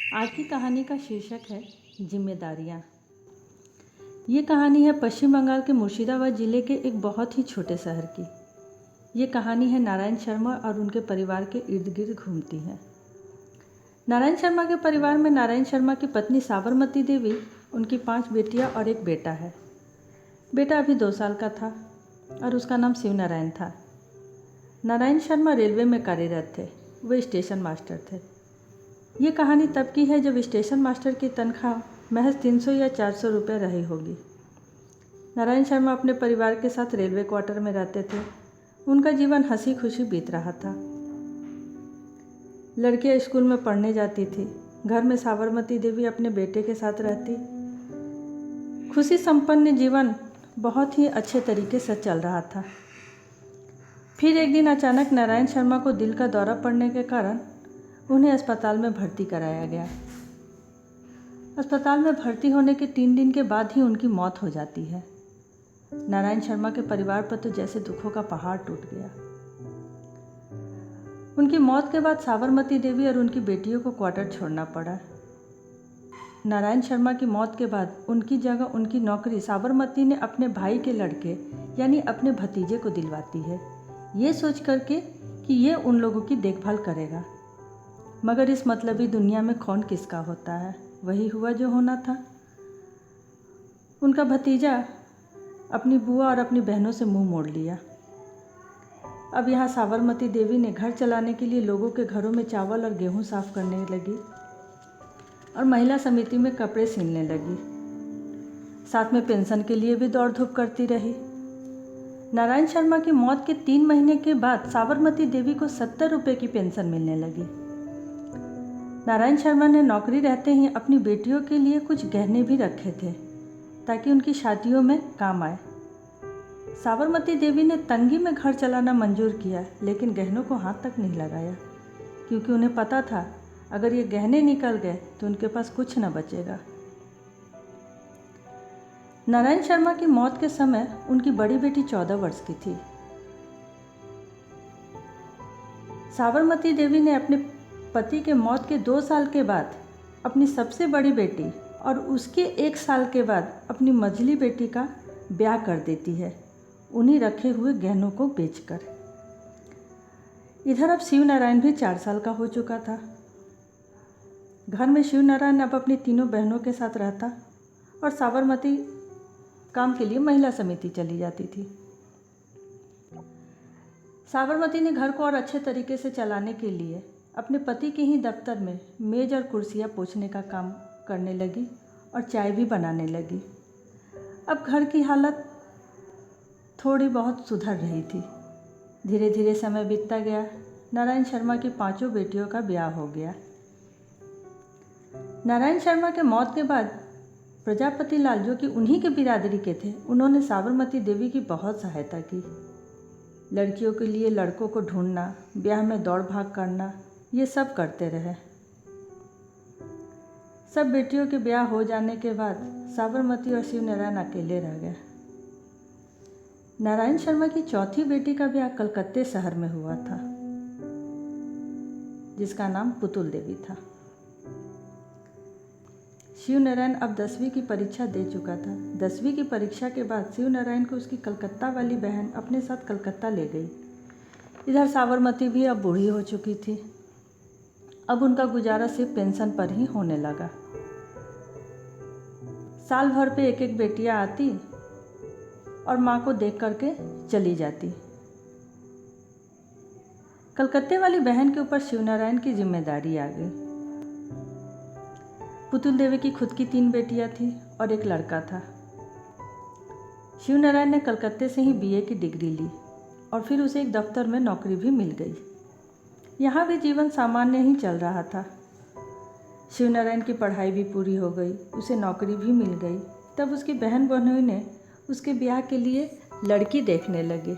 आज की कहानी का शीर्षक है जिम्मेदारियाँ। ये कहानी है पश्चिम बंगाल के मुर्शिदाबाद ज़िले के एक बहुत ही छोटे शहर की। ये कहानी है नारायण शर्मा और उनके परिवार के इर्द गिर्द घूमती है। नारायण शर्मा के परिवार में नारायण शर्मा की पत्नी साबरमती देवी, उनकी 5 बेटियां और एक बेटा है। बेटा अभी 2 साल का था और उसका नाम शिव नारायण था। नारायण शर्मा रेलवे में कार्यरत थे। वे स्टेशन मास्टर थे। ये कहानी तब की है जब स्टेशन मास्टर की तनख्वाह महज 300 या 400 रुपये रही होगी। नारायण शर्मा अपने परिवार के साथ रेलवे क्वार्टर में रहते थे। उनका जीवन हंसी खुशी बीत रहा था। लड़कियां स्कूल में पढ़ने जाती थी। घर में साबरमती देवी अपने बेटे के साथ रहती। खुशी संपन्न जीवन बहुत ही अच्छे तरीके से चल रहा था। फिर एक दिन अचानक नारायण शर्मा को दिल का दौरा पड़ने के कारण उन्हें अस्पताल में भर्ती कराया गया। अस्पताल में भर्ती होने के 3 दिन के बाद ही उनकी मौत हो जाती है। नारायण शर्मा के परिवार पर तो जैसे दुखों का पहाड़ टूट गया। उनकी मौत के बाद साबरमती देवी और उनकी बेटियों को क्वार्टर छोड़ना पड़ा। नारायण शर्मा की मौत के बाद उनकी जगह उनकी नौकरी साबरमती ने अपने भाई के लड़के यानी अपने भतीजे को दिलवाती है, ये सोच करके कि ये उन लोगों की देखभाल करेगा। मगर इस मतलबी दुनिया में कौन किसका होता है, वही हुआ जो होना था। उनका भतीजा अपनी बुआ और अपनी बहनों से मुंह मोड़ लिया। अब यहाँ साबरमती देवी ने घर चलाने के लिए लोगों के घरों में चावल और गेहूं साफ करने लगी और महिला समिति में कपड़े सिलने लगी। साथ में पेंशन के लिए भी दौड़ धूप करती रही। नारायण शर्मा की मौत के 3 महीने के बाद साबरमती देवी को 70 रुपये की पेंशन मिलने लगी। नारायण शर्मा ने नौकरी रहते ही अपनी बेटियों के लिए कुछ गहने भी रखे थे ताकि उनकी शादियों में काम आए। साबरमती देवी ने तंगी में घर चलाना मंजूर किया, लेकिन गहनों को हाथ तक नहीं लगाया, क्योंकि उन्हें पता था अगर ये गहने निकल गए तो उनके पास कुछ न बचेगा। नारायण शर्मा की मौत के समय उनकी बड़ी बेटी 14 वर्ष की थी। साबरमती देवी ने अपने पति के मौत के 2 साल के बाद अपनी सबसे बड़ी बेटी और उसके 1 साल के बाद अपनी मझली बेटी का ब्याह कर देती है, उन्हीं रखे हुए गहनों को बेचकर। इधर अब शिव नारायण भी 4 साल का हो चुका था। घर में शिव नारायण अब अपनी तीनों बहनों के साथ रहता और साबरमती काम के लिए महिला समिति चली जाती थी। साबरमती ने घर को और अच्छे तरीके से चलाने के लिए अपने पति के ही दफ्तर में मेज और कुर्सियाँ पोंछने का काम करने लगी और चाय भी बनाने लगी। अब घर की हालत थोड़ी बहुत सुधर रही थी। धीरे धीरे समय बीतता गया। नारायण शर्मा की 5 बेटियों का ब्याह हो गया। नारायण शर्मा के मौत के बाद प्रजापति लाल, जो कि उन्हीं के बिरादरी के थे, उन्होंने साबरमती देवी की बहुत सहायता की। लड़कियों के लिए लड़कों को ढूंढना, ब्याह में दौड़ भाग करना, ये सब करते रहे। सब बेटियों के ब्याह हो जाने के बाद साबरमती और शिव नारायण अकेले रह गए। नारायण शर्मा की 4थी बेटी का ब्याह कलकत्ते शहर में हुआ था, जिसका नाम पुतुल देवी था। शिव नारायण अब 10वीं की परीक्षा दे चुका था। 10वीं की परीक्षा के बाद शिव नारायण को उसकी कलकत्ता वाली बहन अपने साथ कलकत्ता ले गई। इधर साबरमती भी अब बूढ़ी हो चुकी थी। अब उनका गुजारा सिर्फ पेंशन पर ही होने लगा। साल भर पे एक बेटियां आती और माँ को देख करके चली जाती। कलकत्ते वाली बहन के ऊपर शिव नारायण की जिम्मेदारी आ गई। पुतुल देवी की खुद की 3 बेटियां थी और एक लड़का था। शिव नारायण ने कलकत्ते से ही BA की डिग्री ली और फिर उसे एक दफ्तर में नौकरी भी मिल गई। यहाँ भी जीवन सामान्य ही चल रहा था। शिव नारायण की पढ़ाई भी पूरी हो गई, उसे नौकरी भी मिल गई। तब उसकी बहन बहनोई ने उसके ब्याह के लिए लड़की देखने लगे।